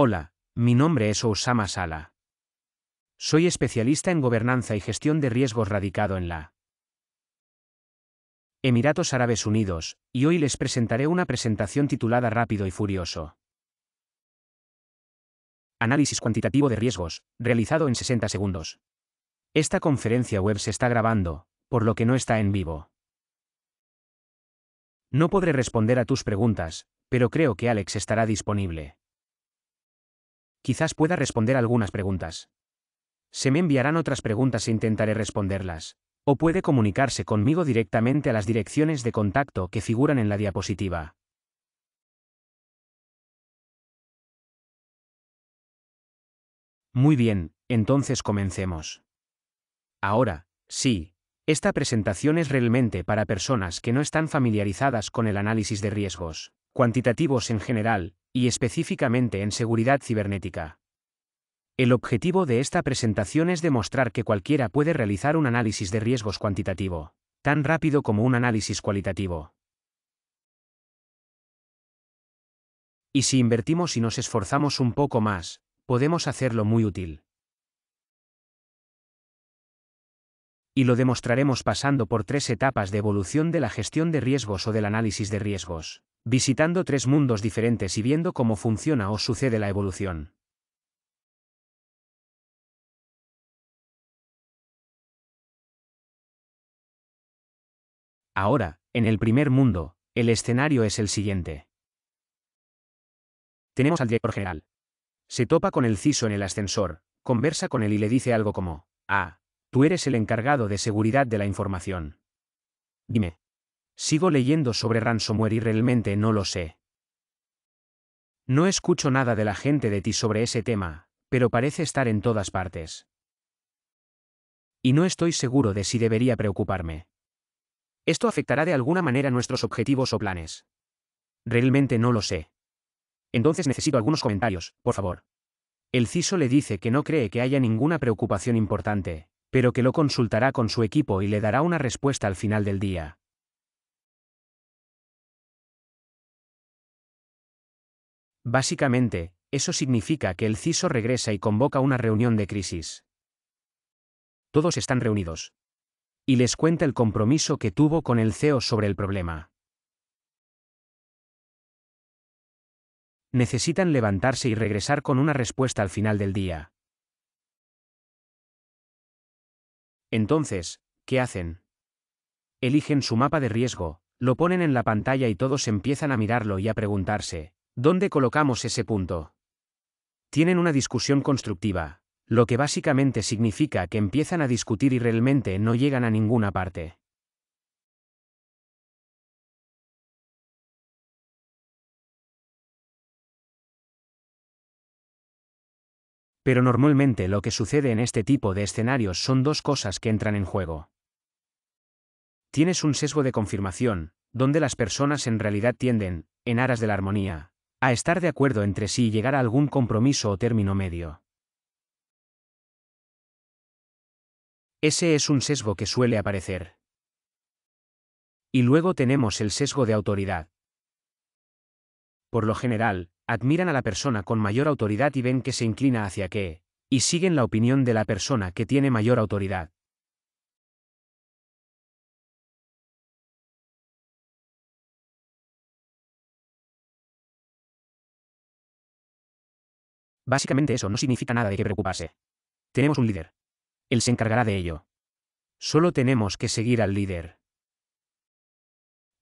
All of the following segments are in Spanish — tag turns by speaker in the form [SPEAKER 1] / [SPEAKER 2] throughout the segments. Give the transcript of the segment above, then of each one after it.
[SPEAKER 1] Hola, mi nombre es Osama Sala. Soy especialista en gobernanza y gestión de riesgos radicado en la Emiratos Árabes Unidos, y hoy les presentaré una presentación titulada Rápido y Furioso. Análisis cuantitativo de riesgos, realizado en 60 segundos. Esta conferencia web se está grabando, por lo que no está en vivo. No podré responder a tus preguntas, pero creo que Alex estará disponible. Quizás pueda responder algunas preguntas. Se me enviarán otras preguntas e intentaré responderlas. O puede comunicarse conmigo directamente a las direcciones de contacto que figuran en la diapositiva. Muy bien, entonces comencemos. Ahora, sí, esta presentación es realmente para personas que no están familiarizadas con el análisis de riesgos cuantitativos en general, y específicamente en seguridad cibernética. El objetivo de esta presentación es demostrar que cualquiera puede realizar un análisis de riesgos cuantitativo, tan rápido como un análisis cualitativo. Y si invertimos y nos esforzamos un poco más, podemos hacerlo muy útil. Y lo demostraremos pasando por 3 etapas de evolución de la gestión de riesgos o del análisis de riesgos, visitando 3 mundos diferentes y viendo cómo funciona o sucede la evolución. Ahora, en el primer mundo, el escenario es el siguiente. Tenemos al director general. Se topa con el CISO en el ascensor, conversa con él y le dice algo como: "Ah, tú eres el encargado de seguridad de la información. Dime. Sigo leyendo sobre ransomware y realmente no lo sé. No escucho nada de la gente de ti sobre ese tema, pero parece estar en todas partes. Y no estoy seguro de si debería preocuparme. Esto afectará de alguna manera nuestros objetivos o planes. Realmente no lo sé. Entonces necesito algunos comentarios, por favor". El CISO le dice que no cree que haya ninguna preocupación importante, pero que lo consultará con su equipo y le dará una respuesta al final del día. Básicamente, eso significa que el CISO regresa y convoca una reunión de crisis. Todos están reunidos. Y les cuenta el compromiso que tuvo con el CEO sobre el problema. Necesitan levantarse y regresar con una respuesta al final del día. Entonces, ¿qué hacen? Eligen su mapa de riesgo, lo ponen en la pantalla y todos empiezan a mirarlo y a preguntarse: ¿dónde colocamos ese punto? Tienen una discusión constructiva, lo que básicamente significa que empiezan a discutir y realmente no llegan a ninguna parte. Pero normalmente lo que sucede en este tipo de escenarios son 2 cosas que entran en juego. Tienes un sesgo de confirmación, donde las personas en realidad tienden, en aras de la armonía, a estar de acuerdo entre sí y llegar a algún compromiso o término medio. Ese es un sesgo que suele aparecer. Y luego tenemos el sesgo de autoridad. Por lo general, admiran a la persona con mayor autoridad y ven que se inclina hacia qué, y siguen la opinión de la persona que tiene mayor autoridad. Básicamente eso no significa nada de qué preocuparse. Tenemos un líder. Él se encargará de ello. Solo tenemos que seguir al líder.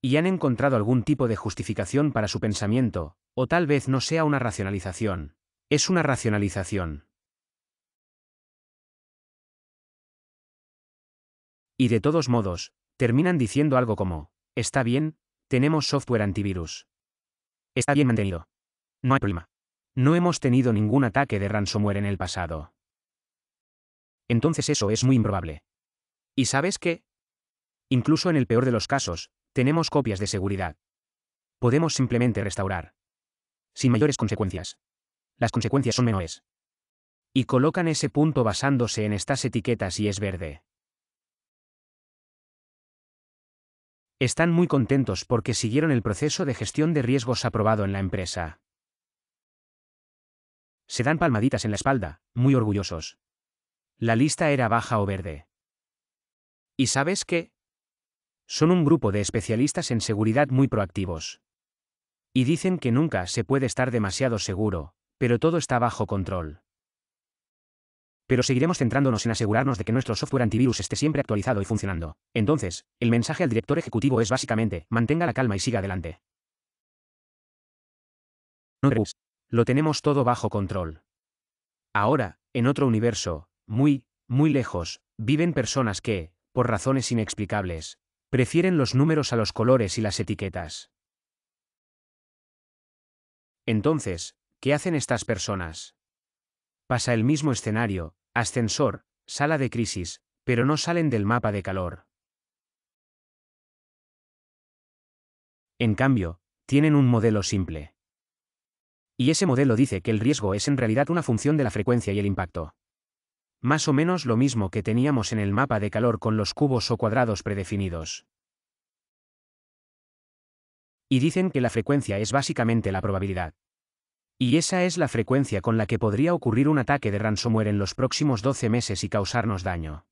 [SPEAKER 1] ¿Y han encontrado algún tipo de justificación para su pensamiento, o tal vez no sea una racionalización? Es una racionalización. Y de todos modos, terminan diciendo algo como: está bien, tenemos software antivirus. Está bien mantenido. No hay problema. No hemos tenido ningún ataque de ransomware en el pasado. Entonces eso es muy improbable. ¿Y sabes qué? Incluso en el peor de los casos, tenemos copias de seguridad. Podemos simplemente restaurar. Sin mayores consecuencias. Las consecuencias son menores. Y colocan ese punto basándose en estas etiquetas y es verde. Están muy contentos porque siguieron el proceso de gestión de riesgos aprobado en la empresa. Se dan palmaditas en la espalda, muy orgullosos. La lista era baja o verde. ¿Y sabes qué? Son un grupo de especialistas en seguridad muy proactivos. Y dicen que nunca se puede estar demasiado seguro, pero todo está bajo control. Pero seguiremos centrándonos en asegurarnos de que nuestro software antivirus esté siempre actualizado y funcionando. Entonces, el mensaje al director ejecutivo es básicamente, mantenga la calma y siga adelante. No te preocupes, lo tenemos todo bajo control. Ahora, en otro universo, muy lejos, viven personas que, por razones inexplicables, prefieren los números a los colores y las etiquetas. Entonces, ¿qué hacen estas personas? Pasa el mismo escenario, ascensor, sala de crisis, pero no salen del mapa de calor. En cambio, tienen un modelo simple. Y ese modelo dice que el riesgo es en realidad una función de la frecuencia y el impacto. Más o menos lo mismo que teníamos en el mapa de calor con los cubos o cuadrados predefinidos. Y dicen que la frecuencia es básicamente la probabilidad. Y esa es la frecuencia con la que podría ocurrir un ataque de ransomware en los próximos 12 meses y causarnos daño.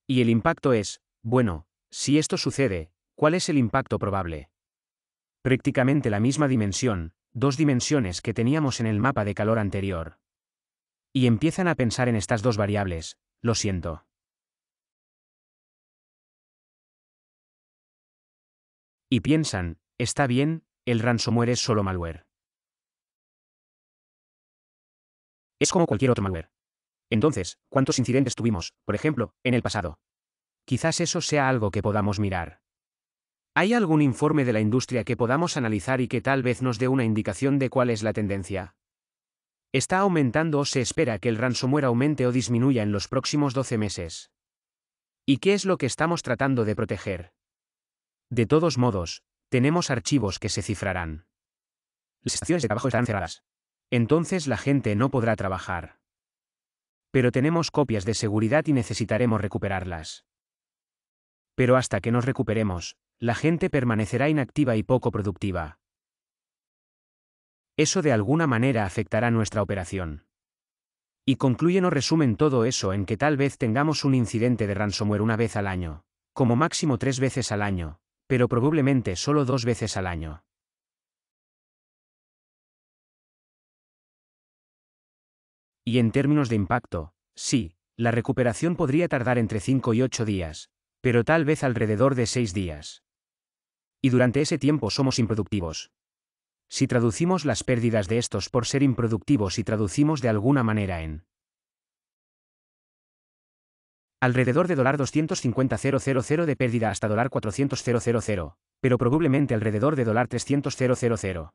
[SPEAKER 1] Y el impacto es, bueno, si esto sucede, ¿cuál es el impacto probable? Prácticamente la misma dimensión, 2 dimensiones que teníamos en el mapa de calor anterior. Y empiezan a pensar en estas 2 variables, lo siento. Y piensan, está bien, el ransomware es solo malware. Es como cualquier otro malware. Entonces, ¿cuántos incidentes tuvimos, por ejemplo, en el pasado? Quizás eso sea algo que podamos mirar. ¿Hay algún informe de la industria que podamos analizar y que tal vez nos dé una indicación de cuál es la tendencia? ¿Está aumentando o se espera que el ransomware aumente o disminuya en los próximos 12 meses? ¿Y qué es lo que estamos tratando de proteger? De todos modos, tenemos archivos que se cifrarán. Las estaciones de trabajo estarán cerradas. Entonces la gente no podrá trabajar. Pero tenemos copias de seguridad y necesitaremos recuperarlas. Pero hasta que nos recuperemos, la gente permanecerá inactiva y poco productiva. Eso de alguna manera afectará nuestra operación. Y concluyen o resumen todo eso en que tal vez tengamos un incidente de ransomware una vez al año, como máximo 3 veces al año, pero probablemente solo 2 veces al año. Y en términos de impacto, sí, la recuperación podría tardar entre 5 y 8 días, pero tal vez alrededor de 6 días. Y durante ese tiempo somos improductivos. Si traducimos las pérdidas de estos por ser improductivos y traducimos de alguna manera en alrededor de $250,000 de pérdida hasta $400,000, pero probablemente alrededor de $300,000.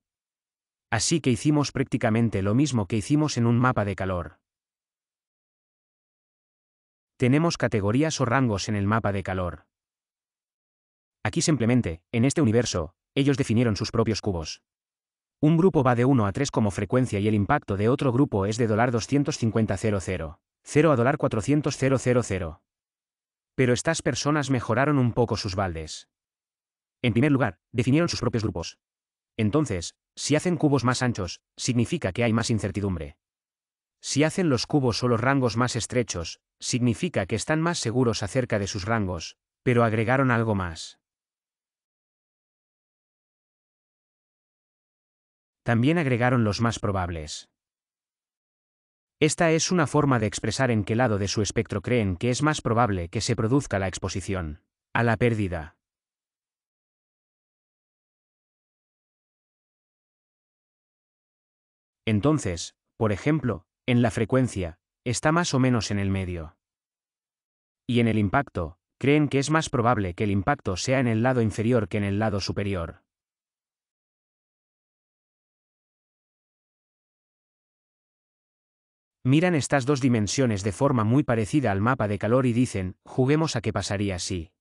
[SPEAKER 1] Así que hicimos prácticamente lo mismo que hicimos en un mapa de calor. Tenemos categorías o rangos en el mapa de calor. Aquí simplemente, en este universo, ellos definieron sus propios cubos. Un grupo va de 1 a 3 como frecuencia y el impacto de otro grupo es de $250,000, 0 a $400,000. Pero estas personas mejoraron un poco sus baldes. En primer lugar, definieron sus propios grupos. Entonces, si hacen cubos más anchos, significa que hay más incertidumbre. Si hacen los cubos o los rangos más estrechos, significa que están más seguros acerca de sus rangos, pero agregaron algo más. También agregaron los más probables. Esta es una forma de expresar en qué lado de su espectro creen que es más probable que se produzca la exposición a la pérdida. Entonces, por ejemplo, en la frecuencia, está más o menos en el medio. Y en el impacto, creen que es más probable que el impacto sea en el lado inferior que en el lado superior. Miran estas 2 dimensiones de forma muy parecida al mapa de calor y dicen, juguemos a qué pasaría si.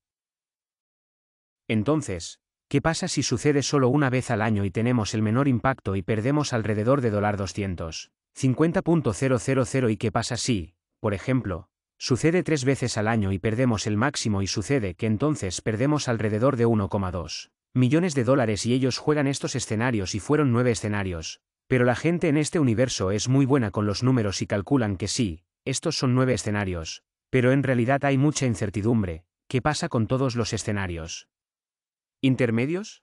[SPEAKER 1] Entonces, ¿qué pasa si sucede solo una vez al año y tenemos el menor impacto y perdemos alrededor de $250,000? ¿Y qué pasa si, por ejemplo, sucede 3 veces al año y perdemos el máximo y sucede que entonces perdemos alrededor de $1,2 millones y ellos juegan estos escenarios y fueron 9 escenarios? Pero la gente en este universo es muy buena con los números y calculan que sí, estos son 9 escenarios, pero en realidad hay mucha incertidumbre. ¿Qué pasa con todos los escenarios intermedios?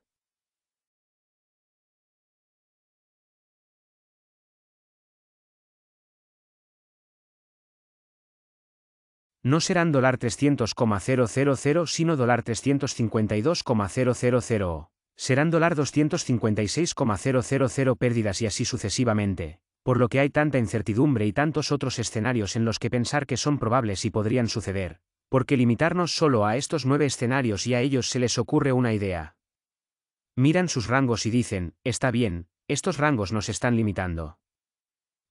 [SPEAKER 1] No serán $300,000 sino $352,000. Serán $256,000 pérdidas y así sucesivamente, por lo que hay tanta incertidumbre y tantos otros escenarios en los que pensar que son probables y podrían suceder, porque limitarnos solo a estos 9 escenarios y a ellos se les ocurre una idea. Miran sus rangos y dicen, está bien, estos rangos nos están limitando.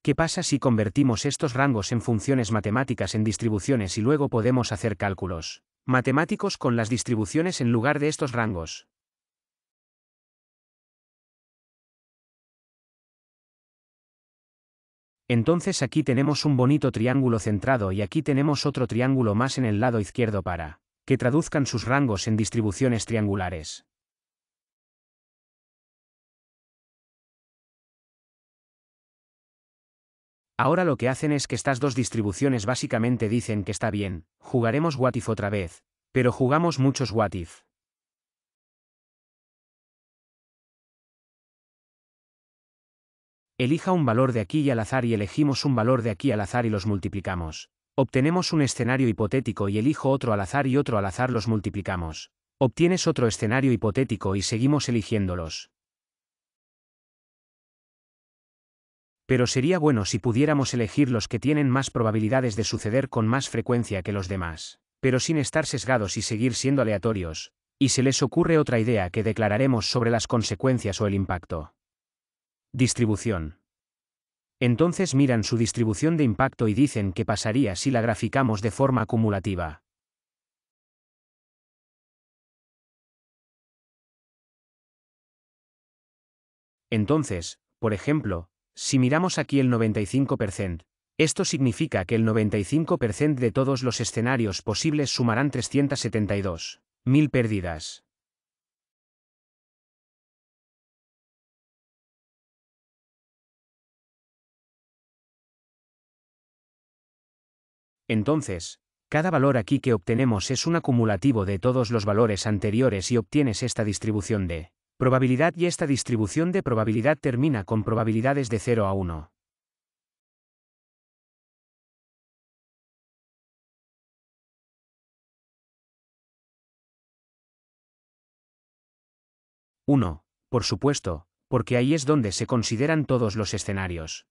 [SPEAKER 1] ¿Qué pasa si convertimos estos rangos en funciones matemáticas en distribuciones y luego podemos hacer cálculos matemáticos con las distribuciones en lugar de estos rangos? Entonces aquí tenemos un bonito triángulo centrado y aquí tenemos otro triángulo más en el lado izquierdo para que traduzcan sus rangos en distribuciones triangulares. Ahora lo que hacen es que estas dos distribuciones básicamente dicen que está bien, jugaremos what if otra vez, pero jugamos muchos what if. Elija un valor de aquí y al azar y elegimos un valor de aquí al azar y los multiplicamos. Obtenemos un escenario hipotético y elijo otro al azar y otro al azar los multiplicamos. Obtienes otro escenario hipotético y seguimos eligiéndolos. Pero sería bueno si pudiéramos elegir los que tienen más probabilidades de suceder con más frecuencia que los demás, pero sin estar sesgados y seguir siendo aleatorios. Y se les ocurre otra idea que declararemos sobre las consecuencias o el impacto. Distribución. Entonces miran su distribución de impacto y dicen qué pasaría si la graficamos de forma acumulativa. Entonces, por ejemplo, si miramos aquí el 95%, esto significa que el 95% de todos los escenarios posibles sumarán 372.000 pérdidas. Entonces, cada valor aquí que obtenemos es un acumulativo de todos los valores anteriores y obtienes esta distribución de probabilidad y esta distribución de probabilidad termina con probabilidades de 0 a 1. Uno, por supuesto, porque ahí es donde se consideran todos los escenarios.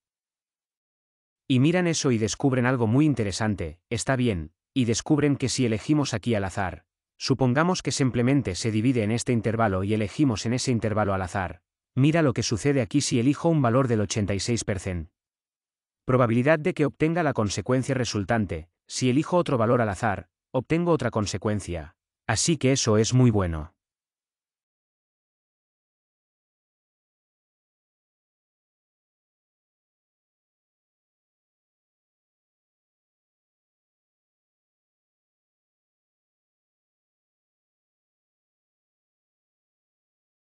[SPEAKER 1] Y miran eso y descubren algo muy interesante, está bien, y descubren que si elegimos aquí al azar, supongamos que simplemente se divide en este intervalo y elegimos en ese intervalo al azar, mira lo que sucede aquí si elijo un valor del 86%. Probabilidad de que obtenga la consecuencia resultante, si elijo otro valor al azar, obtengo otra consecuencia. Así que eso es muy bueno.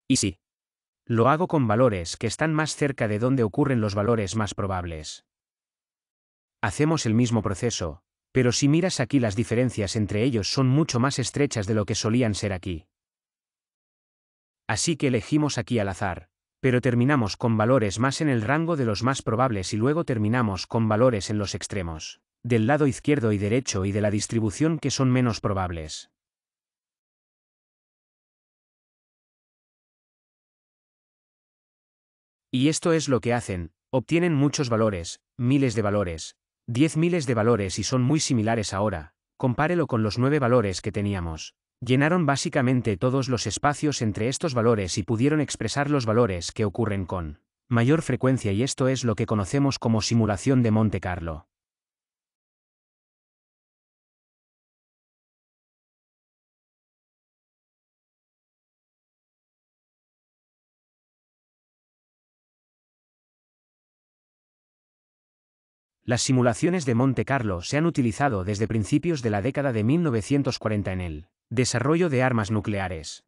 [SPEAKER 1] Y sí, lo hago con valores que están más cerca de donde ocurren los valores más probables. Hacemos el mismo proceso, pero si miras aquí las diferencias entre ellos son mucho más estrechas de lo que solían ser aquí. Así que elegimos aquí al azar, pero terminamos con valores más en el rango de los más probables y luego terminamos con valores en los extremos, del lado izquierdo y derecho y de la distribución que son menos probables. Y esto es lo que hacen, obtienen muchos valores, miles de valores, 10 miles de valores y son muy similares ahora, compárelo con los 9 valores que teníamos. Llenaron básicamente todos los espacios entre estos valores y pudieron expresar los valores que ocurren con mayor frecuencia y esto es lo que conocemos como simulación de Monte Carlo. Las simulaciones de Monte Carlo se han utilizado desde principios de la década de 1940 en el desarrollo de armas nucleares.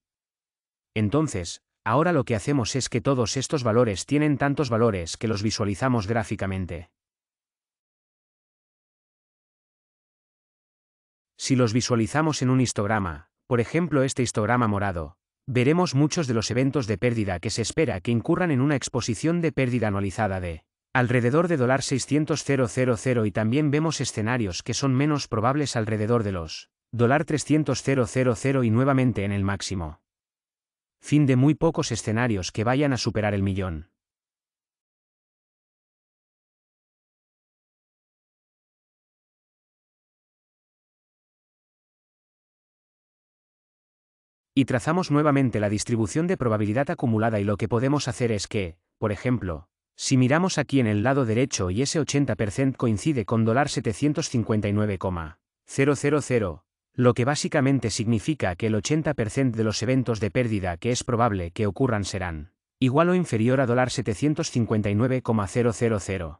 [SPEAKER 1] Entonces, Ahora lo que hacemos es que todos estos valores tienen tantos valores que los visualizamos gráficamente. Si los visualizamos en un histograma, por ejemplo este histograma morado, veremos muchos de los eventos de pérdida que se espera que incurran en una exposición de pérdida anualizada de alrededor de $600,000 y también vemos escenarios que son menos probables alrededor de los $300,000 y nuevamente en el máximo. Fin de muy pocos escenarios que vayan a superar el millón. Y trazamos nuevamente la distribución de probabilidad acumulada y lo que podemos hacer es que, por ejemplo, si miramos aquí en el lado derecho y ese 80% coincide con $759,000, lo que básicamente significa que el 80% de los eventos de pérdida que es probable que ocurran serán igual o inferior a $759,000.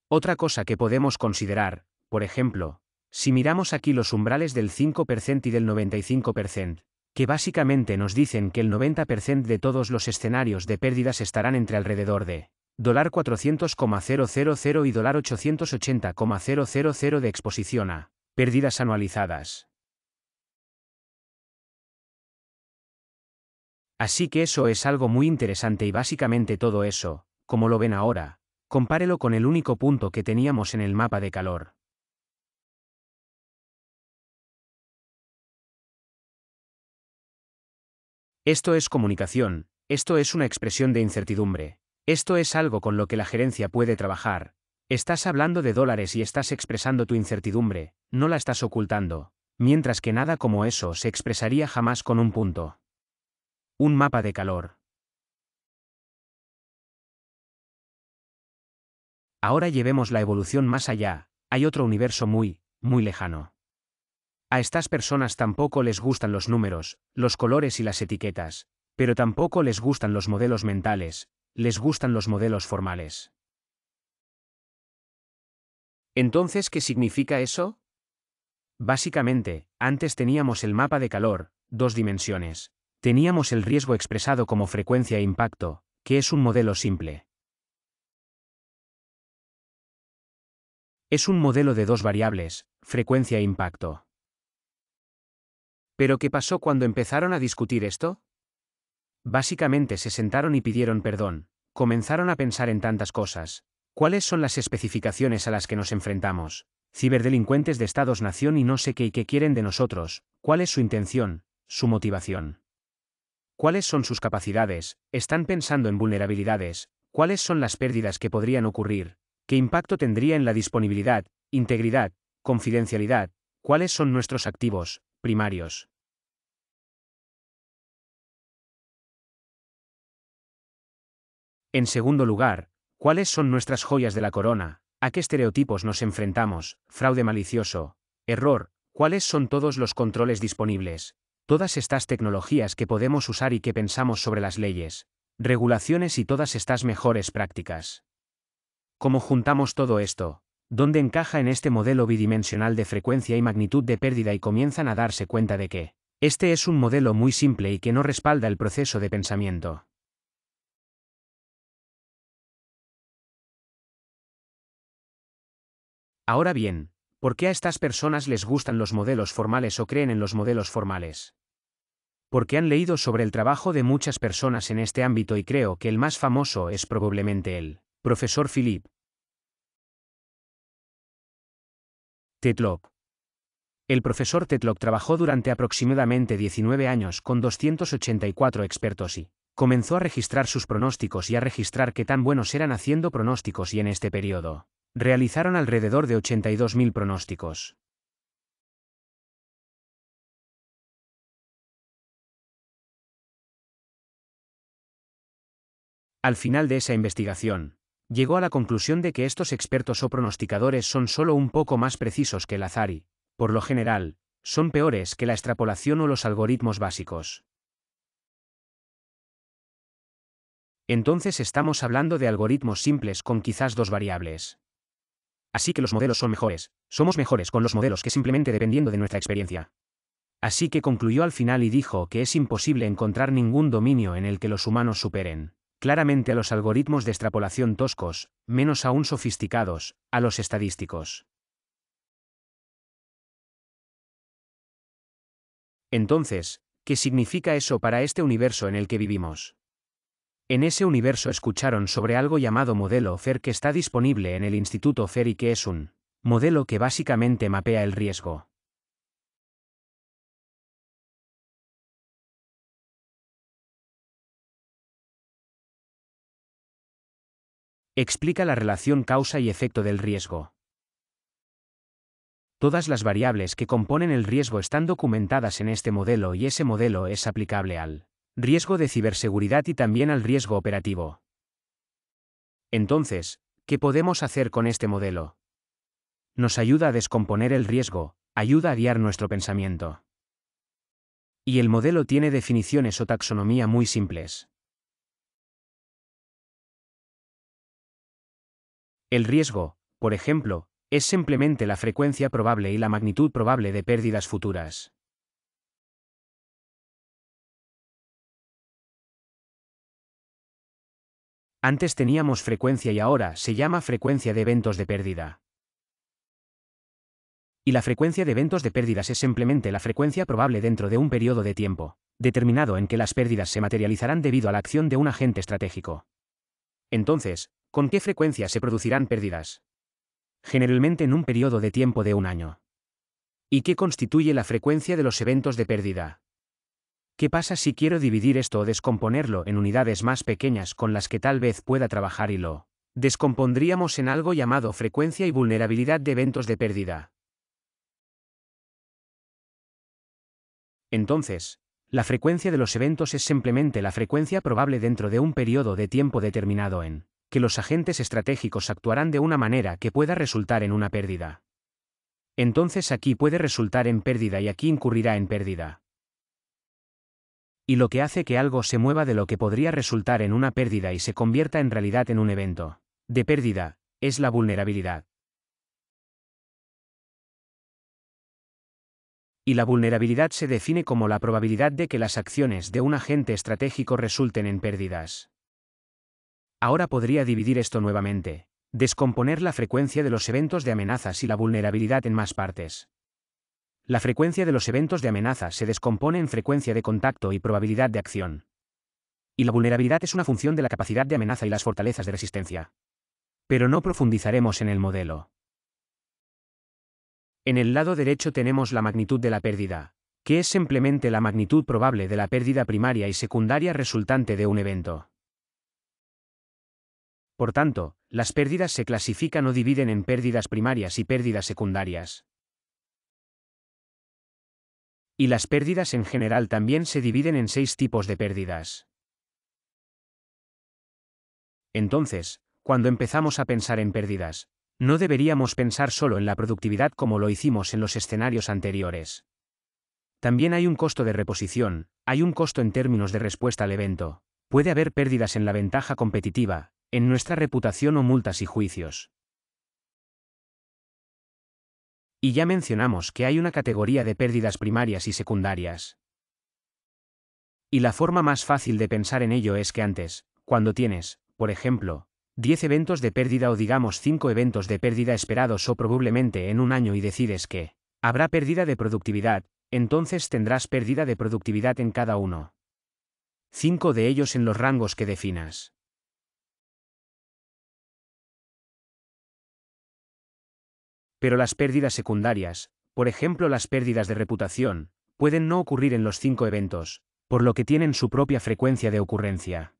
[SPEAKER 1] Otra cosa que podemos considerar, por ejemplo, si miramos aquí los umbrales del 5% y del 95%, que básicamente nos dicen que el 90% de todos los escenarios de pérdidas estarán entre alrededor de $400,000 y $880,000 de exposición a pérdidas anualizadas. Así que eso es algo muy interesante y básicamente todo eso, como lo ven ahora, compárelo con el único punto que teníamos en el mapa de calor. Esto es comunicación, esto es una expresión de incertidumbre, esto es algo con lo que la gerencia puede trabajar. Estás hablando de dólares y estás expresando tu incertidumbre, no la estás ocultando, mientras que nada como eso se expresaría jamás con un punto. Un mapa de calor. Ahora llevemos la evolución más allá, hay otro universo muy, muy lejano. A estas personas tampoco les gustan los números, los colores y las etiquetas, pero tampoco les gustan los modelos mentales, les gustan los modelos formales. Entonces, ¿qué significa eso? Básicamente, antes teníamos el mapa de calor, 2 dimensiones. Teníamos el riesgo expresado como frecuencia e impacto, que es un modelo simple. Es un modelo de 2 variables, frecuencia e impacto. ¿Pero qué pasó cuando empezaron a discutir esto? Básicamente se sentaron y pidieron perdón, comenzaron a pensar en tantas cosas. ¿Cuáles son las especificaciones a las que nos enfrentamos? Ciberdelincuentes de Estados-nación y no sé qué y qué quieren de nosotros, ¿cuál es su intención, su motivación? ¿Cuáles son sus capacidades? ¿Están pensando en vulnerabilidades? ¿Cuáles son las pérdidas que podrían ocurrir? ¿Qué impacto tendría en la disponibilidad, integridad, confidencialidad? ¿Cuáles son nuestros activos primarios? En segundo lugar, ¿cuáles son nuestras joyas de la corona? ¿A qué estereotipos nos enfrentamos? Fraude malicioso, error, ¿cuáles son todos los controles disponibles? Todas estas tecnologías que podemos usar y que pensamos sobre las leyes, regulaciones y todas estas mejores prácticas. ¿Cómo juntamos todo esto? ¿Dónde encaja en este modelo bidimensional de frecuencia y magnitud de pérdida y comienzan a darse cuenta de que este es un modelo muy simple y que no respalda el proceso de pensamiento? Ahora bien, ¿por qué a estas personas les gustan los modelos formales o creen en los modelos formales? Porque han leído sobre el trabajo de muchas personas en este ámbito y creo que el más famoso es probablemente el profesor Philip Tetlock. El profesor Tetlock trabajó durante aproximadamente 19 años con 284 expertos y comenzó a registrar sus pronósticos y a registrar qué tan buenos eran haciendo pronósticos y en este periodo realizaron alrededor de 82.000 pronósticos. Al final de esa investigación, llegó a la conclusión de que estos expertos o pronosticadores son solo un poco más precisos que el azar y, por lo general, son peores que la extrapolación o los algoritmos básicos. Entonces estamos hablando de algoritmos simples con quizás 2 variables. Así que los modelos son mejores, somos mejores con los modelos que simplemente dependiendo de nuestra experiencia. Así que concluyó al final y dijo que es imposible encontrar ningún dominio en el que los humanos superen claramente a los algoritmos de extrapolación toscos, menos aún sofisticados, a los estadísticos. Entonces, ¿qué significa eso para este universo en el que vivimos? En ese universo escucharon sobre algo llamado modelo FAIR que está disponible en el Instituto FAIR y que es un modelo que básicamente mapea el riesgo. Explica la relación causa y efecto del riesgo. Todas las variables que componen el riesgo están documentadas en este modelo y ese modelo es aplicable al riesgo de ciberseguridad y también al riesgo operativo. Entonces, ¿qué podemos hacer con este modelo? Nos ayuda a descomponer el riesgo, ayuda a guiar nuestro pensamiento. Y el modelo tiene definiciones o taxonomía muy simples. El riesgo, por ejemplo, es simplemente la frecuencia probable y la magnitud probable de pérdidas futuras. Antes teníamos frecuencia y ahora se llama frecuencia de eventos de pérdida. Y la frecuencia de eventos de pérdidas es simplemente la frecuencia probable dentro de un periodo de tiempo determinado en que las pérdidas se materializarán debido a la acción de un agente estratégico. Entonces, ¿con qué frecuencia se producirán pérdidas? Generalmente en un periodo de tiempo de un año. ¿Y qué constituye la frecuencia de los eventos de pérdida? ¿Qué pasa si quiero dividir esto o descomponerlo en unidades más pequeñas con las que tal vez pueda trabajar y lo descompondríamos en algo llamado frecuencia y vulnerabilidad de eventos de pérdida? Entonces, la frecuencia de los eventos es simplemente la frecuencia probable dentro de un periodo de tiempo determinado en que los agentes estratégicos actuarán de una manera que pueda resultar en una pérdida. Entonces aquí puede resultar en pérdida y aquí incurrirá en pérdida. Y lo que hace que algo se mueva de lo que podría resultar en una pérdida y se convierta en realidad en un evento de pérdida, es la vulnerabilidad. Y la vulnerabilidad se define como la probabilidad de que las acciones de un agente estratégico resulten en pérdidas. Ahora podría dividir esto nuevamente, descomponer la frecuencia de los eventos de amenazas y la vulnerabilidad en más partes. La frecuencia de los eventos de amenaza se descompone en frecuencia de contacto y probabilidad de acción. Y la vulnerabilidad es una función de la capacidad de amenaza y las fortalezas de resistencia. Pero no profundizaremos en el modelo. En el lado derecho tenemos la magnitud de la pérdida, que es simplemente la magnitud probable de la pérdida primaria y secundaria resultante de un evento. Por tanto, las pérdidas se clasifican o dividen en pérdidas primarias y pérdidas secundarias. Y las pérdidas en general también se dividen en 6 tipos de pérdidas. Entonces, cuando empezamos a pensar en pérdidas, no deberíamos pensar solo en la productividad como lo hicimos en los escenarios anteriores. También hay un costo de reposición, hay un costo en términos de respuesta al evento. Puede haber pérdidas en la ventaja competitiva, en nuestra reputación o multas y juicios. Y ya mencionamos que hay una categoría de pérdidas primarias y secundarias. Y la forma más fácil de pensar en ello es que antes, cuando tienes, por ejemplo, 10 eventos de pérdida o digamos 5 eventos de pérdida esperados o probablemente en un año y decides que habrá pérdida de productividad, entonces tendrás pérdida de productividad en cada uno. 5 de ellos en los rangos que definas. Pero las pérdidas secundarias, por ejemplo las pérdidas de reputación, pueden no ocurrir en los 5 eventos, por lo que tienen su propia frecuencia de ocurrencia.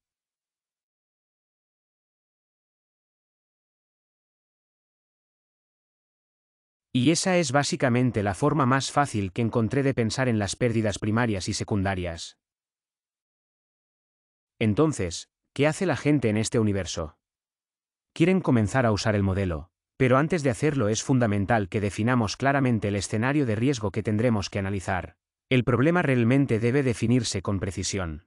[SPEAKER 1] Y esa es básicamente la forma más fácil que encontré de pensar en las pérdidas primarias y secundarias. Entonces, ¿qué hace la gente en este universo? Quieren comenzar a usar el modelo, pero antes de hacerlo es fundamental que definamos claramente el escenario de riesgo que tendremos que analizar. El problema realmente debe definirse con precisión.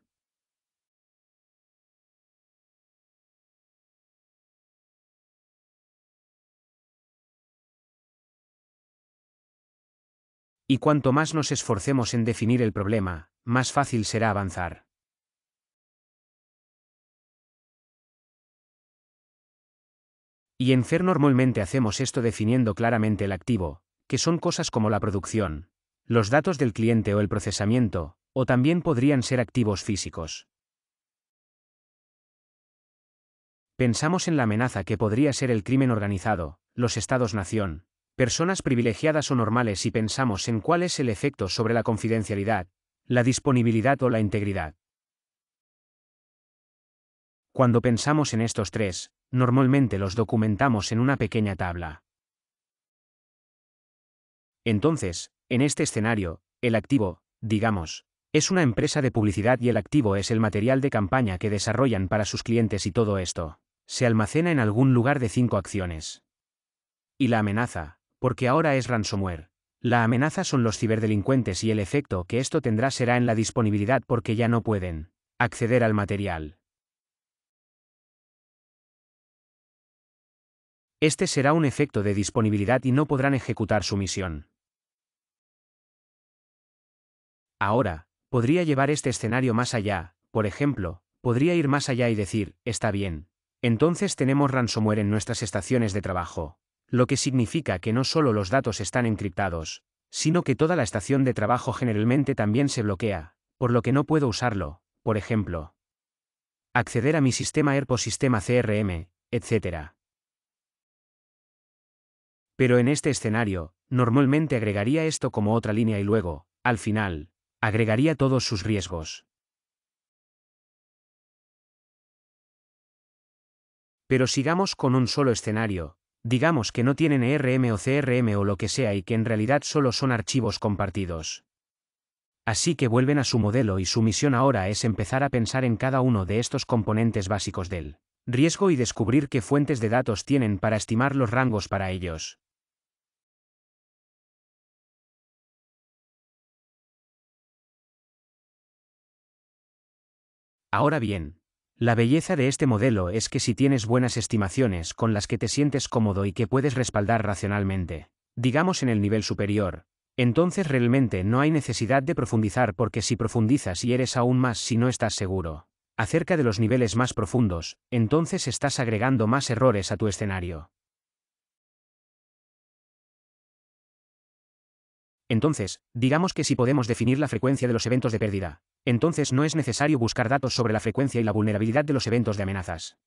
[SPEAKER 1] Y cuanto más nos esforcemos en definir el problema, más fácil será avanzar. Y en FAIR normalmente hacemos esto definiendo claramente el activo, que son cosas como la producción, los datos del cliente o el procesamiento, o también podrían ser activos físicos. Pensamos en la amenaza que podría ser el crimen organizado, los estados-nación, personas privilegiadas o normales y pensamos en cuál es el efecto sobre la confidencialidad, la disponibilidad o la integridad. Cuando pensamos en estos tres, normalmente los documentamos en una pequeña tabla. Entonces, en este escenario, el activo, digamos, es una empresa de publicidad y el activo es el material de campaña que desarrollan para sus clientes y todo esto se almacena en algún lugar de 5 acciones. Y la amenaza, porque ahora es ransomware. La amenaza son los ciberdelincuentes y el efecto que esto tendrá será en la disponibilidad porque ya no pueden acceder al material. Este será un efecto de disponibilidad y no podrán ejecutar su misión. Ahora, podría llevar este escenario más allá, por ejemplo, podría ir más allá y decir, está bien. Entonces tenemos ransomware en nuestras estaciones de trabajo, lo que significa que no solo los datos están encriptados, sino que toda la estación de trabajo generalmente también se bloquea, por lo que no puedo usarlo, por ejemplo, acceder a mi sistema ERP o sistema CRM, etc. Pero en este escenario, normalmente agregaría esto como otra línea y luego, al final, agregaría todos sus riesgos. Pero sigamos con un solo escenario, digamos que no tienen ERM o CRM o lo que sea y que en realidad solo son archivos compartidos. Así que vuelven a su modelo y su misión ahora es empezar a pensar en cada uno de estos componentes básicos del riesgo y descubrir qué fuentes de datos tienen para estimar los rangos para ellos. Ahora bien, la belleza de este modelo es que si tienes buenas estimaciones con las que te sientes cómodo y que puedes respaldar racionalmente, digamos en el nivel superior, entonces realmente no hay necesidad de profundizar porque si profundizas y eres aún más si no estás seguro acerca de los niveles más profundos, entonces estás agregando más errores a tu escenario. Entonces, digamos que si podemos definir la frecuencia de los eventos de pérdida, entonces no es necesario buscar datos sobre la frecuencia y la vulnerabilidad de los eventos de amenazas.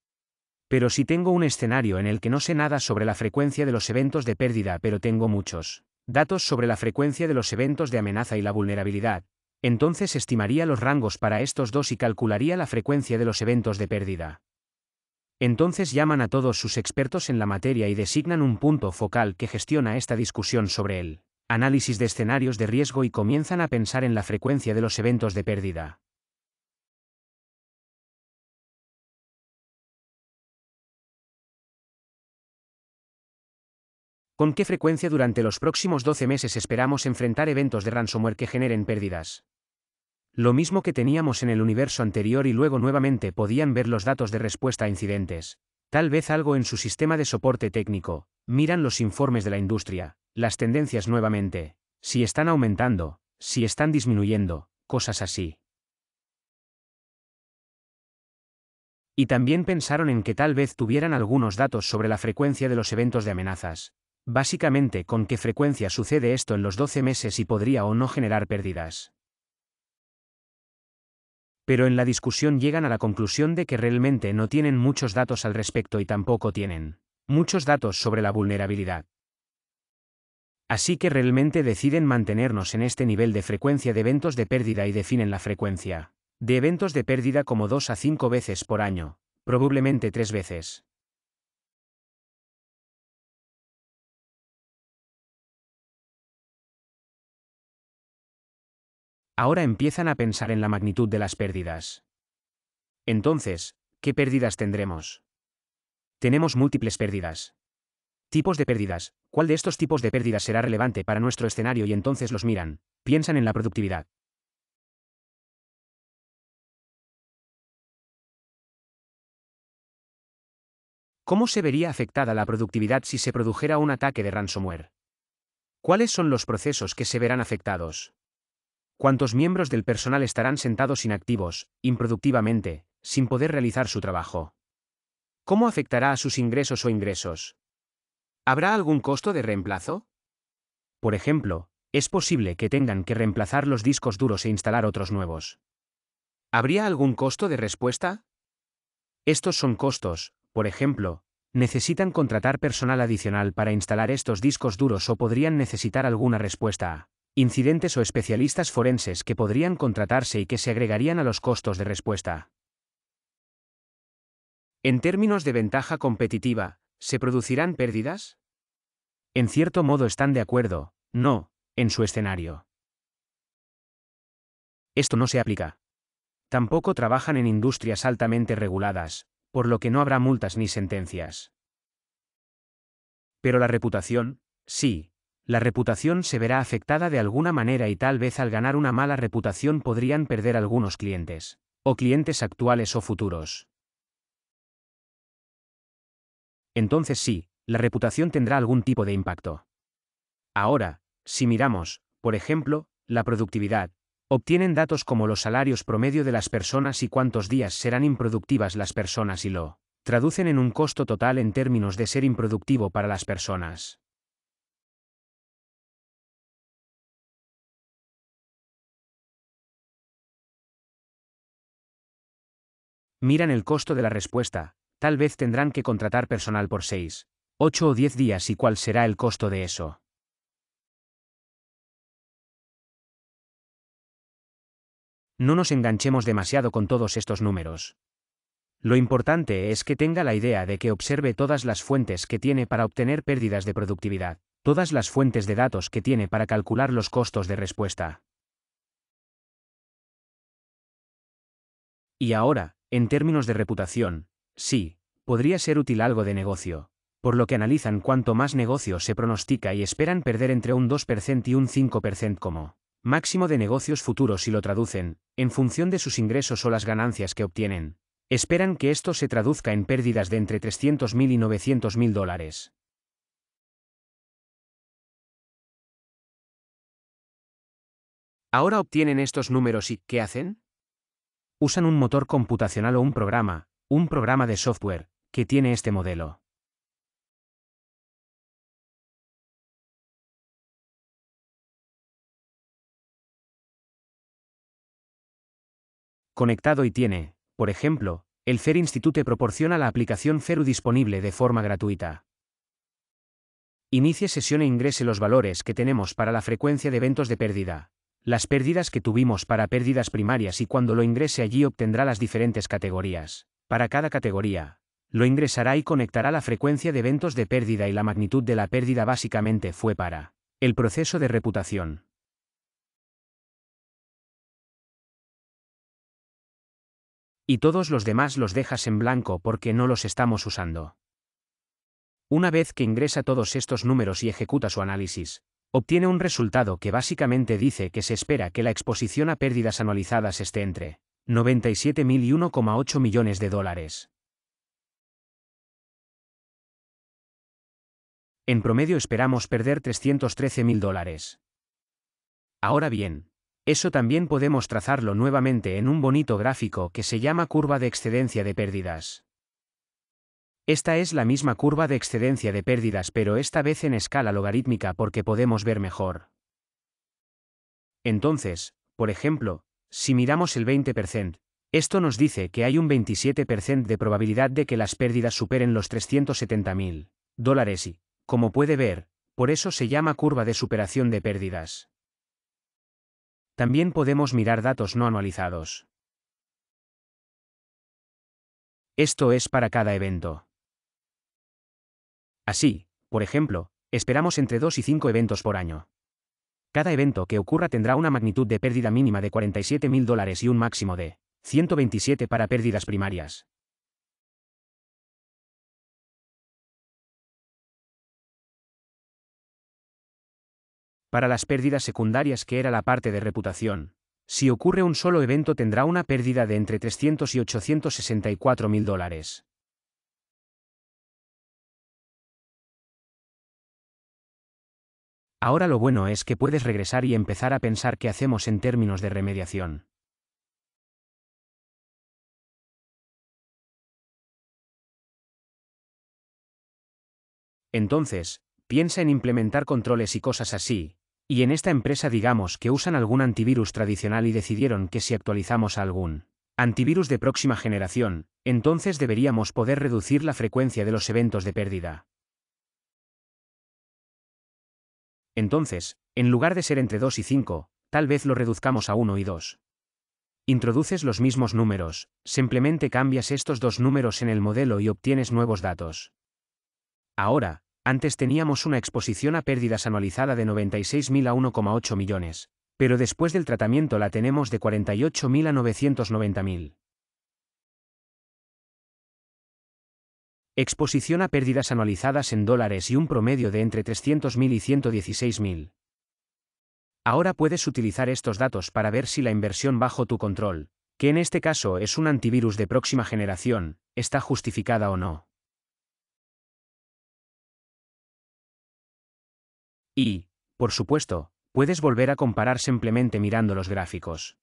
[SPEAKER 1] Pero si tengo un escenario en el que no sé nada sobre la frecuencia de los eventos de pérdida pero tengo muchos datos sobre la frecuencia de los eventos de amenaza y la vulnerabilidad, entonces estimaría los rangos para estos dos y calcularía la frecuencia de los eventos de pérdida. Entonces llaman a todos sus expertos en la materia y designan un punto focal que gestiona esta discusión sobre el análisis de escenarios de riesgo y comienzan a pensar en la frecuencia de los eventos de pérdida. ¿Con qué frecuencia durante los próximos 12 meses esperamos enfrentar eventos de ransomware que generen pérdidas? Lo mismo que teníamos en el universo anterior y luego nuevamente podían ver los datos de respuesta a incidentes. Tal vez algo en su sistema de soporte técnico, miran los informes de la industria, las tendencias nuevamente, si están aumentando, si están disminuyendo, cosas así. Y también pensaron en que tal vez tuvieran algunos datos sobre la frecuencia de los eventos de amenazas. Básicamente, con qué frecuencia sucede esto en los 12 meses y podría o no generar pérdidas. Pero en la discusión llegan a la conclusión de que realmente no tienen muchos datos al respecto y tampoco tienen muchos datos sobre la vulnerabilidad. Así que realmente deciden mantenernos en este nivel de frecuencia de eventos de pérdida y definen la frecuencia de eventos de pérdida como 2 a 5 veces por año, probablemente 3 veces. Ahora empiezan a pensar en la magnitud de las pérdidas. Entonces, ¿qué pérdidas tendremos? Tenemos múltiples pérdidas. Tipos de pérdidas. ¿Cuál de estos tipos de pérdidas será relevante para nuestro escenario? Y entonces los miran. Piensan en la productividad. ¿Cómo se vería afectada la productividad si se produjera un ataque de ransomware? ¿Cuáles son los procesos que se verán afectados? ¿Cuántos miembros del personal estarán sentados inactivos, improductivamente, sin poder realizar su trabajo? ¿Cómo afectará a sus ingresos o ingresos? ¿Habrá algún costo de reemplazo? Por ejemplo, es posible que tengan que reemplazar los discos duros e instalar otros nuevos. ¿Habría algún costo de respuesta? Estos son costos, por ejemplo, necesitan contratar personal adicional para instalar estos discos duros o podrían necesitar alguna respuesta a incidentes o especialistas forenses que podrían contratarse y que se agregarían a los costos de respuesta. En términos de ventaja competitiva, ¿se producirán pérdidas? En cierto modo están de acuerdo, no, en su escenario. Esto no se aplica. Tampoco trabajan en industrias altamente reguladas, por lo que no habrá multas ni sentencias. Pero la reputación, sí, la reputación se verá afectada de alguna manera y tal vez al ganar una mala reputación podrían perder algunos clientes, o clientes actuales o futuros. Entonces sí, la reputación tendrá algún tipo de impacto. Ahora, si miramos, por ejemplo, la productividad, obtienen datos como los salarios promedio de las personas y cuántos días serán improductivas las personas y lo traducen en un costo total en términos de ser improductivo para las personas. Miran el costo de la respuesta, tal vez tendrán que contratar personal por 6, 8 o 10 días y cuál será el costo de eso. No nos enganchemos demasiado con todos estos números. Lo importante es que tenga la idea de que observe todas las fuentes que tiene para obtener pérdidas de productividad, todas las fuentes de datos que tiene para calcular los costos de respuesta. Y ahora, en términos de reputación, sí, podría ser útil algo de negocio, por lo que analizan cuánto más negocio se pronostica y esperan perder entre un 2% y un 5% como máximo de negocios futuros y lo traducen, en función de sus ingresos o las ganancias que obtienen. Esperan que esto se traduzca en pérdidas de entre 300.000 y 900.000 dólares. Ahora obtienen estos números y ¿qué hacen? Usan un motor computacional o un programa de software, que tiene este modelo. Conectado y tiene, por ejemplo, el FAIR Institute proporciona la aplicación FAIR disponible de forma gratuita. Inicie sesión e ingrese los valores que tenemos para la frecuencia de eventos de pérdida, las pérdidas que tuvimos para pérdidas primarias y cuando lo ingrese allí obtendrá las diferentes categorías. Para cada categoría, lo ingresará y conectará la frecuencia de eventos de pérdida y la magnitud de la pérdida básicamente fue para el proceso de reputación. Y todos los demás los dejas en blanco porque no los estamos usando. Una vez que ingresa todos estos números y ejecuta su análisis, obtiene un resultado que básicamente dice que se espera que la exposición a pérdidas anualizadas esté entre 97.000 y 1,8 millones de dólares. En promedio esperamos perder 313.000 dólares. Ahora bien, eso también podemos trazarlo nuevamente en un bonito gráfico que se llama curva de excedencia de pérdidas. Esta es la misma curva de excedencia de pérdidas pero esta vez en escala logarítmica porque podemos ver mejor. Entonces, por ejemplo, si miramos el 20%, esto nos dice que hay un 27% de probabilidad de que las pérdidas superen los 370.000 dólares y, como puede ver, por eso se llama curva de superación de pérdidas. También podemos mirar datos no anualizados. Esto es para cada evento. Así, por ejemplo, esperamos entre 2 y 5 eventos por año. Cada evento que ocurra tendrá una magnitud de pérdida mínima de 47.000 dólares y un máximo de 127 para pérdidas primarias. Para las pérdidas secundarias que era la parte de reputación, si ocurre un solo evento tendrá una pérdida de entre 300 y 864.000 dólares. Ahora lo bueno es que puedes regresar y empezar a pensar qué hacemos en términos de remediación. Entonces, piensa en implementar controles y cosas así, y en esta empresa digamos que usan algún antivirus tradicional y decidieron que si actualizamos a algún antivirus de próxima generación, entonces deberíamos poder reducir la frecuencia de los eventos de pérdida. Entonces, en lugar de ser entre 2 y 5, tal vez lo reduzcamos a 1 y 2. Introduces los mismos números, simplemente cambias estos dos números en el modelo y obtienes nuevos datos. Ahora, antes teníamos una exposición a pérdidas anualizada de 96.000 a 1,8 millones, pero después del tratamiento la tenemos de 48.000 a 990.000. Exposición a pérdidas anualizadas en dólares y un promedio de entre 300.000 y 116.000. Ahora puedes utilizar estos datos para ver si la inversión bajo tu control, que en este caso es un antivirus de próxima generación, está justificada o no. Y, por supuesto, puedes volver a comparar simplemente mirando los gráficos.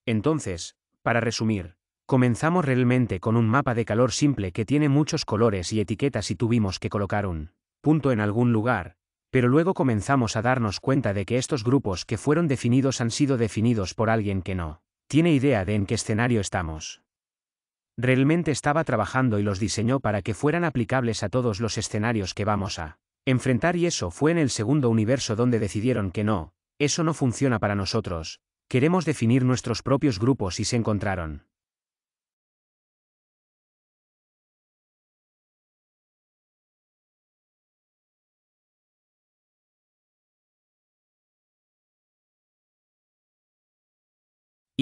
[SPEAKER 1] Entonces, para resumir, comenzamos realmente con un mapa de calor simple que tiene muchos colores y etiquetas y tuvimos que colocar un punto en algún lugar, pero luego comenzamos a darnos cuenta de que estos grupos que fueron definidos han sido definidos por alguien que no tiene idea de en qué escenario estamos. Realmente estaba trabajando y los diseñó para que fueran aplicables a todos los escenarios que vamos a enfrentar y eso fue en el segundo universo donde decidieron que no, eso no funciona para nosotros, queremos definir nuestros propios grupos y se encontraron.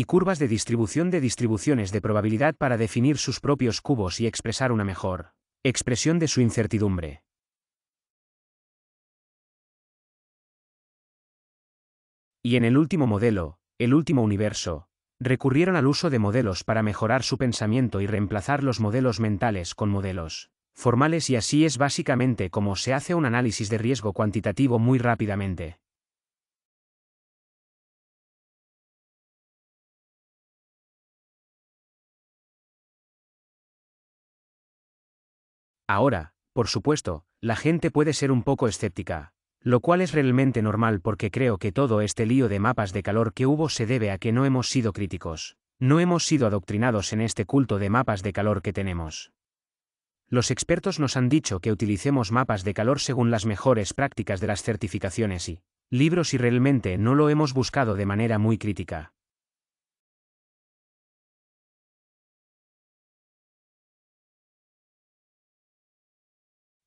[SPEAKER 1] Y curvas de distribuciones de probabilidad para definir sus propios cubos y expresar una mejor expresión de su incertidumbre. Y en el último modelo, el último universo, recurrieron al uso de modelos para mejorar su pensamiento y reemplazar los modelos mentales con modelos formales y así es básicamente como se hace un análisis de riesgo cuantitativo muy rápidamente. Ahora, por supuesto, la gente puede ser un poco escéptica, lo cual es realmente normal porque creo que todo este lío de mapas de calor que hubo se debe a que no hemos sido críticos, no hemos sido adoctrinados en este culto de mapas de calor que tenemos. Los expertos nos han dicho que utilicemos mapas de calor según las mejores prácticas de las certificaciones y libros y realmente no lo hemos buscado de manera muy crítica.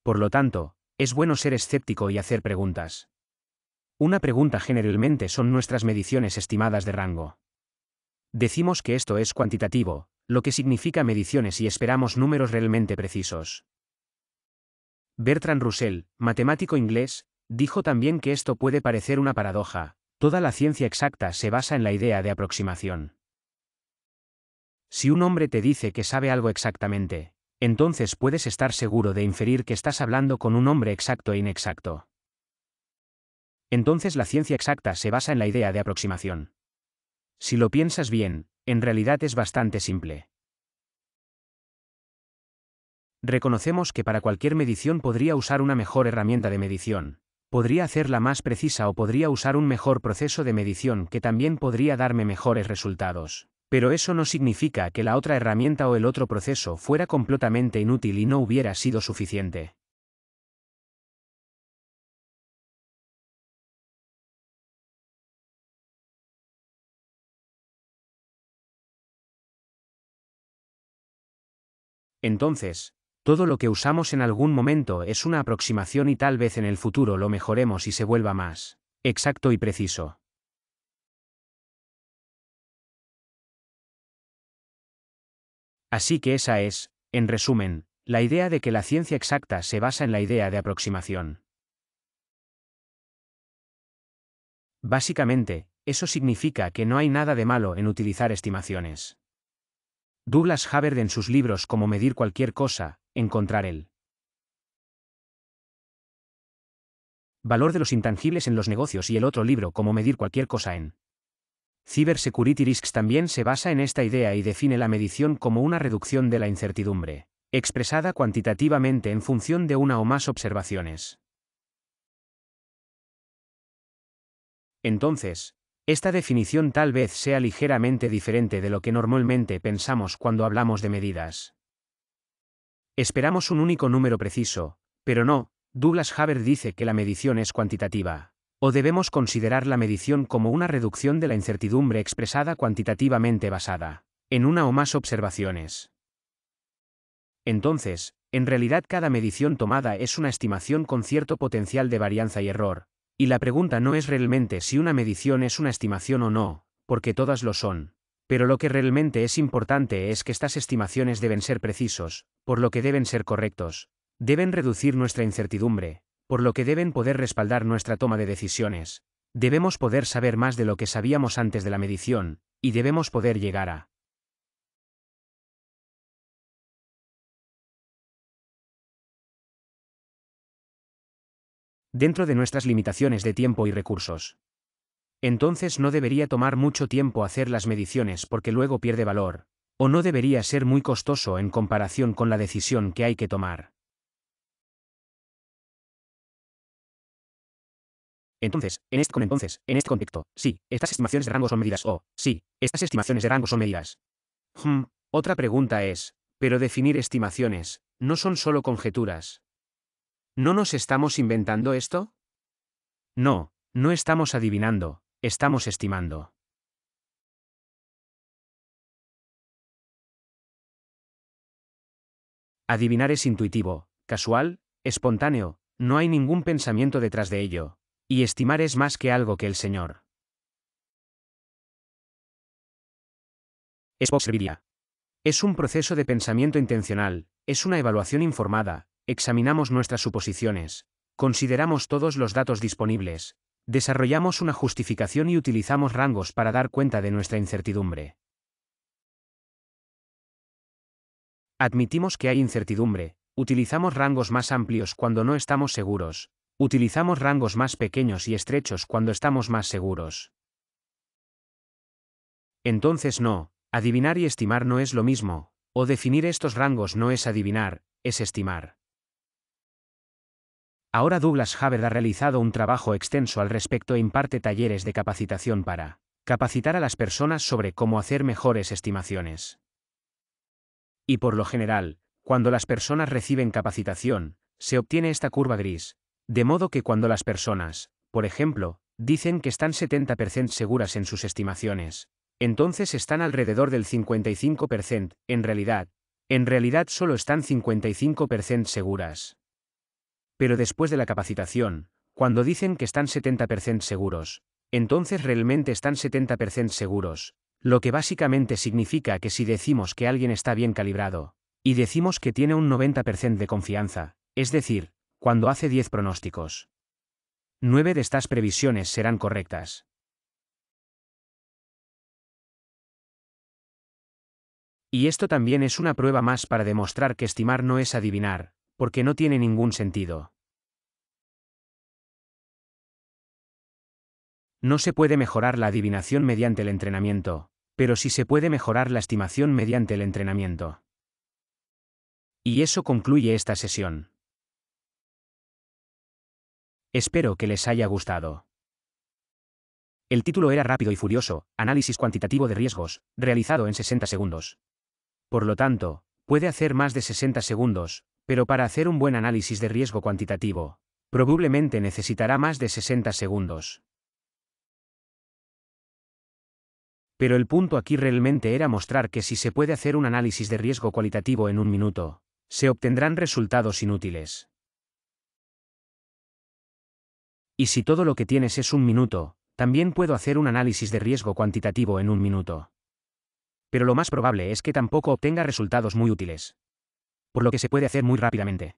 [SPEAKER 1] Por lo tanto, es bueno ser escéptico y hacer preguntas. Una pregunta generalmente son nuestras mediciones estimadas de rango. Decimos que esto es cuantitativo, lo que significa mediciones y esperamos números realmente precisos. Bertrand Russell, matemático inglés, dijo también que esto puede parecer una paradoja, toda la ciencia exacta se basa en la idea de aproximación. Si un hombre te dice que sabe algo exactamente, entonces puedes estar seguro de inferir que estás hablando con un hombre exacto e inexacto. Entonces la ciencia exacta se basa en la idea de aproximación. Si lo piensas bien, en realidad es bastante simple. Reconocemos que para cualquier medición podría usar una mejor herramienta de medición, podría hacerla más precisa o podría usar un mejor proceso de medición que también podría darme mejores resultados. Pero eso no significa que la otra herramienta o el otro proceso fuera completamente inútil y no hubiera sido suficiente. Entonces, todo lo que usamos en algún momento es una aproximación y tal vez en el futuro lo mejoremos y se vuelva más exacto y preciso. Así que esa es, en resumen, la idea de que la ciencia exacta se basa en la idea de aproximación. Básicamente, eso significa que no hay nada de malo en utilizar estimaciones. Douglas Hubbard en sus libros Cómo medir cualquier cosa, encontrar el Valor de los intangibles en los negocios y el otro libro Cómo medir cualquier cosa en Cybersecurity Risks también se basa en esta idea y define la medición como una reducción de la incertidumbre, expresada cuantitativamente en función de una o más observaciones. Entonces, esta definición tal vez sea ligeramente diferente de lo que normalmente pensamos cuando hablamos de medidas. Esperamos un único número preciso, pero no, Douglas Haber dice que la medición es cuantitativa, o debemos considerar la medición como una reducción de la incertidumbre expresada cuantitativamente basada en una o más observaciones. Entonces, en realidad cada medición tomada es una estimación con cierto potencial de varianza y error, y la pregunta no es realmente si una medición es una estimación o no, porque todas lo son. Pero lo que realmente es importante es que estas estimaciones deben ser precisos, por lo que deben ser correctos. Deben reducir nuestra incertidumbre, por lo que deben poder respaldar nuestra toma de decisiones. Debemos poder saber más de lo que sabíamos antes de la medición, y debemos poder llegar a dentro de nuestras limitaciones de tiempo y recursos. Entonces no debería tomar mucho tiempo hacer las mediciones porque luego pierde valor, o no debería ser muy costoso en comparación con la decisión que hay que tomar. Entonces, en este contexto, sí, estas estimaciones de rangos son medidas o, sí, estas estimaciones de rangos son medidas. Otra pregunta es, pero definir estimaciones, ¿no son solo conjeturas? ¿No nos estamos inventando esto? No, no estamos adivinando, estamos estimando. Adivinar es intuitivo, casual, espontáneo, no hay ningún pensamiento detrás de ello. Y estimar es más que algo que el Señor Spock serviría. Es un proceso de pensamiento intencional, es una evaluación informada, examinamos nuestras suposiciones, consideramos todos los datos disponibles, desarrollamos una justificación y utilizamos rangos para dar cuenta de nuestra incertidumbre. Admitimos que hay incertidumbre, utilizamos rangos más amplios cuando no estamos seguros, utilizamos rangos más pequeños y estrechos cuando estamos más seguros. Entonces no, adivinar y estimar no es lo mismo, o definir estos rangos no es adivinar, es estimar. Ahora Douglas Haber ha realizado un trabajo extenso al respecto e imparte talleres de capacitación para capacitar a las personas sobre cómo hacer mejores estimaciones. Y por lo general, cuando las personas reciben capacitación, se obtiene esta curva gris, de modo que cuando las personas, por ejemplo, dicen que están 70% seguras en sus estimaciones, entonces están alrededor del 55%, en realidad solo están 55% seguras. Pero después de la capacitación, cuando dicen que están 70% seguros, entonces realmente están 70% seguros, lo que básicamente significa que si decimos que alguien está bien calibrado, y decimos que tiene un 90% de confianza, es decir, cuando hace 10 pronósticos, 9 de estas previsiones serán correctas. Y esto también es una prueba más para demostrar que estimar no es adivinar, porque no tiene ningún sentido. No se puede mejorar la adivinación mediante el entrenamiento, pero sí se puede mejorar la estimación mediante el entrenamiento. Y eso concluye esta sesión. Espero que les haya gustado. El título era Rápido y Furioso, análisis cuantitativo de riesgos, realizado en 60 segundos. Por lo tanto, puede hacer más de 60 segundos, pero para hacer un buen análisis de riesgo cuantitativo, probablemente necesitará más de 60 segundos. Pero el punto aquí realmente era mostrar que si se puede hacer un análisis de riesgo cualitativo en un minuto, se obtendrán resultados inútiles. Y si todo lo que tienes es un minuto, también puedo hacer un análisis de riesgo cuantitativo en un minuto. Pero lo más probable es que tampoco obtenga resultados muy útiles. Por lo que se puede hacer muy rápidamente.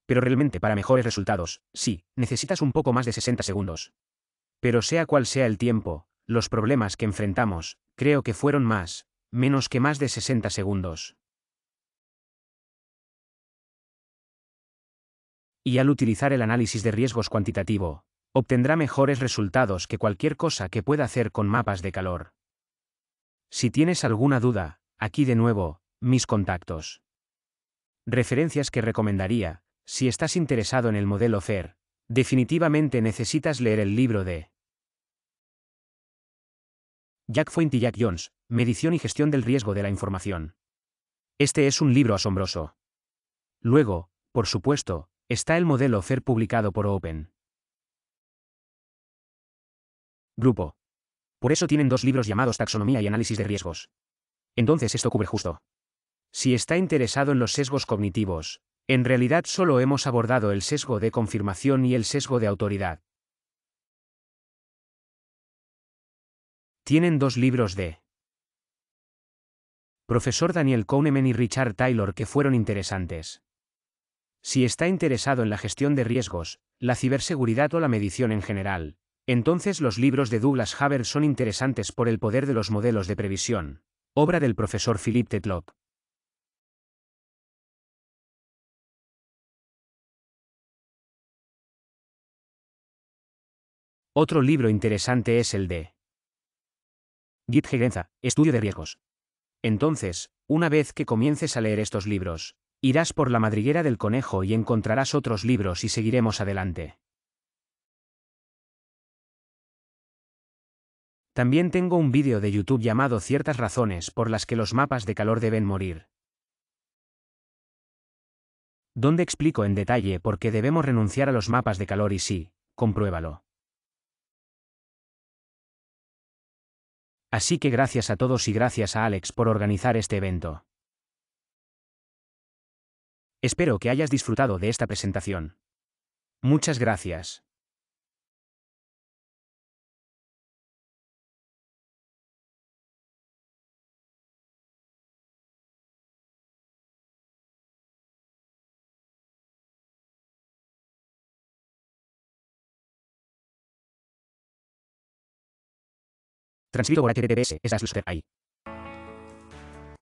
[SPEAKER 1] Pero realmente para mejores resultados, sí, necesitas un poco más de 60 segundos. Pero sea cual sea el tiempo, los problemas que enfrentamos, creo que fueron menos que más de 60 segundos. Y al utilizar el análisis de riesgos cuantitativo, obtendrá mejores resultados que cualquier cosa que pueda hacer con mapas de calor. Si tienes alguna duda, aquí de nuevo, mis contactos. Referencias que recomendaría: si estás interesado en el modelo FAIR, definitivamente necesitas leer el libro de Jack Foint y Jack Jones, Medición y gestión del riesgo de la información. Este es un libro asombroso. Luego, por supuesto, está el modelo FAIR publicado por Open Grupo. Por eso tienen dos libros llamados Taxonomía y Análisis de Riesgos. Entonces esto cubre justo. Si está interesado en los sesgos cognitivos, en realidad solo hemos abordado el sesgo de confirmación y el sesgo de autoridad. Tienen dos libros de Profesor Daniel Kahneman y Richard Taylor que fueron interesantes. Si está interesado en la gestión de riesgos, la ciberseguridad o la medición en general, entonces los libros de Douglas Haber son interesantes por el poder de los modelos de previsión, obra del profesor Philip Tetlock. Otro libro interesante es el de Git Gegenza, Estudio de Riesgos. Entonces, una vez que comiences a leer estos libros, irás por la madriguera del conejo y encontrarás otros libros y seguiremos adelante. También tengo un vídeo de YouTube llamado Ciertas razones por las que los mapas de calor deben morir, donde explico en detalle por qué debemos renunciar a los mapas de calor y sí, compruébalo. Así que gracias a todos y gracias a Alex por organizar este evento. Espero que hayas disfrutado de esta presentación. Muchas gracias. Transcrito por HTTPS, //